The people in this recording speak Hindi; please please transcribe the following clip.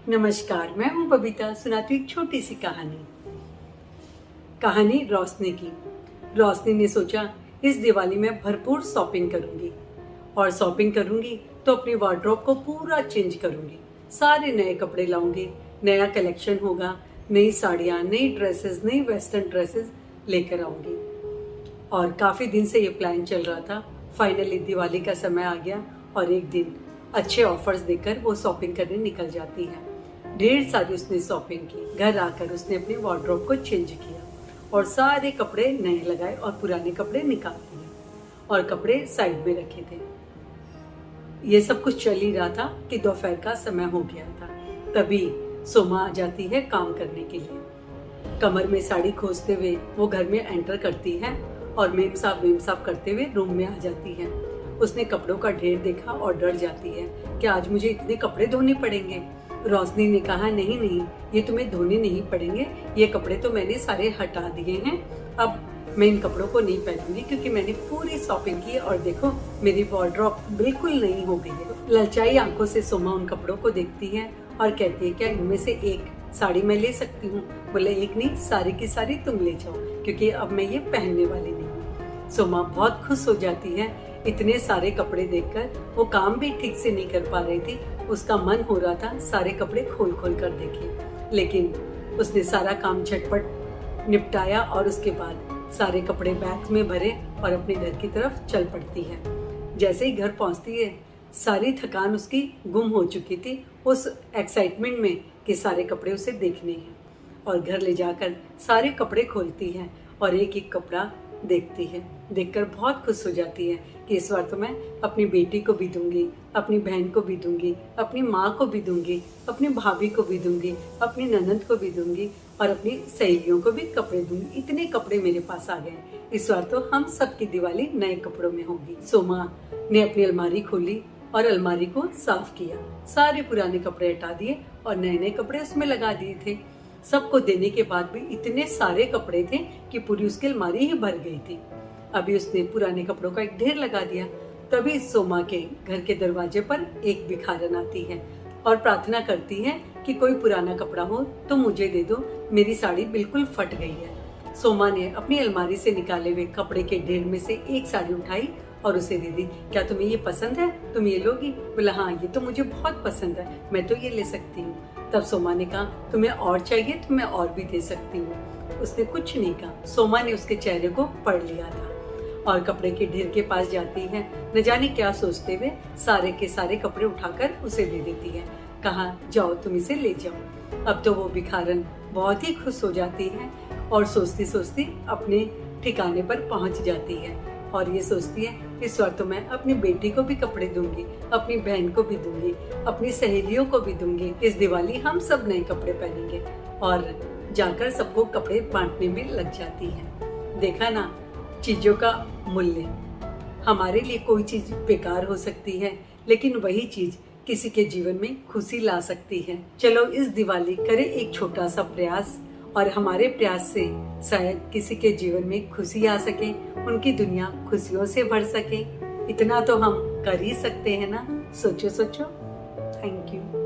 नमस्कार, मैं हूं बबीता। सुनाती हूँ एक छोटी सी कहानी रोशनी की। रोशनी ने सोचा इस दिवाली में भरपूर शॉपिंग करूंगी और शॉपिंग करूंगी तो अपनी वार्डरोब को पूरा चेंज करूंगी। सारे नए कपड़े लाऊंगी, नया कलेक्शन होगा, नई साड़ियाँ, नई ड्रेसेस, नई वेस्टर्न ड्रेसेस लेकर आऊंगी। और काफ़ी दिन से ये प्लान चल रहा था। फाइनली दिवाली का समय आ गया और एक दिन अच्छे ऑफर्स देकर वो शॉपिंग करने निकल जाती है। ढेर सारी उसने शॉपिंग की। घर आकर उसने अपने वार्डरोब को चेंज किया और सारे कपड़े नए लगाए और पुराने कपड़े निकाल दिए और कपड़े साइड में रखे थे। ये सब कुछ चल ही रहा था कि दोपहर का समय हो गया था। तभी सोमा आ जाती है काम करने के लिए। कमर में साड़ी खोजते हुए वो घर में एंटर करती है और मेम साहब करते हुए रूम में आ जाती है। उसने कपड़ों का ढेर देखा और डर जाती है कि आज मुझे इतने कपड़े धोने पड़ेंगे। रोशनी ने कहा नहीं, ये तुम्हें धोने नहीं पड़ेंगे, ये कपड़े तो मैंने सारे हटा दिए हैं। अब मैं इन कपड़ों को नहीं पहनूंगी क्योंकि मैंने पूरी शॉपिंग की और देखो मेरी वार्डरोब बिल्कुल नई हो गई है। ललचाई आंखों से सोमा उन कपड़ों को देखती है और कहती है क्या इनमें से एक साड़ी मैं ले सकती हूँ? बोले एक नहीं, सारी की सारी तुम ले जाओ क्योंकि अब मैं ये पहनने वाली नहीं हूँ। सोमा बहुत खुश हो जाती है। इतने सारे कपड़े देखकर वो काम भी ठीक से नहीं कर पा रही थी। उसका मन हो रहा था सारे कपड़े खोल खोल कर देखे, लेकिन उसने सारा काम झटपट निपटाया और उसके बाद सारे कपड़े बैग में भरे और अपने घर की तरफ चल पड़ती है। जैसे ही घर पहुंचती है सारी थकान उसकी गुम हो चुकी थी उस एक्साइटमेंट में कि सारे कपड़े उसे देखने हैं। और घर ले जाकर सारे कपड़े खोलती है और एक एक कपड़ा देखती है। देखकर बहुत खुश हो जाती है कि इस बार तो मैं अपनी बेटी को भी दूंगी, अपनी बहन को भी दूंगी, अपनी माँ को भी दूंगी, अपनी भाभी को भी दूंगी, अपनी ननद को भी दूंगी और अपनी सहेलियों को भी कपड़े दूंगी। इतने कपड़े मेरे पास आ गए, इस बार तो हम सबकी दिवाली नए कपड़ों में होगी। सोमा ने अपनी अलमारी खोली और अलमारी को साफ किया। सारे पुराने कपड़े हटा दिए और नए नए कपड़े उसमें लगा दिए थे। सबको देने के बाद भी इतने सारे कपड़े थे कि पूरी उसकी अलमारी ही भर गई थी। अभी उसने पुराने कपड़ों का एक ढेर लगा दिया। तभी सोमा के घर के दरवाजे पर एक भिखारन आती है और प्रार्थना करती है कि कोई पुराना कपड़ा हो तो मुझे दे दो, मेरी साड़ी बिल्कुल फट गई है। सोमा ने अपनी अलमारी से निकाले हुए कपड़े के ढेर में से एक साड़ी उठाई और उसे दे दी। क्या तुम्हें ये पसंद है? तुम ये लोगी? बोला हाँ, ये तो मुझे बहुत पसंद है, मैं तो ये ले सकती हूँ। तब सोमा ने कहा तुम्हें और चाहिए तो मैं और भी दे सकती हूँ। उसने कुछ नहीं कहा। सोमा ने उसके चेहरे को पढ़ लिया था और कपड़े के ढेर के पास जाती है। न जाने क्या सोचते हुए सारे के सारे कपड़े उठाकर उसे दे देती है। कहा जाओ तुम इसे ले जाओ। अब तो वो भिखारन बहुत ही खुश हो जाती है और सोचती सोचती अपने ठिकाने पर पहुंच जाती है और ये सोचती है इस बार तो मैं अपनी बेटी को भी कपड़े दूंगी, अपनी बहन को भी दूंगी, अपनी सहेलियों को भी दूंगी। इस दिवाली हम सब नए कपड़े पहनेंगे और जाकर सबको कपड़े बांटने में लग जाती है। देखा ना चीजों का मूल्य। हमारे लिए कोई चीज बेकार हो सकती है लेकिन वही चीज किसी के जीवन में खुशी ला सकती है। चलो इस दिवाली करें एक छोटा सा प्रयास और हमारे प्रयास से शायद किसी के जीवन में खुशी आ सके, उनकी दुनिया खुशियों से भर सके। इतना तो हम कर ही सकते हैं ना। सोचो। Thank you.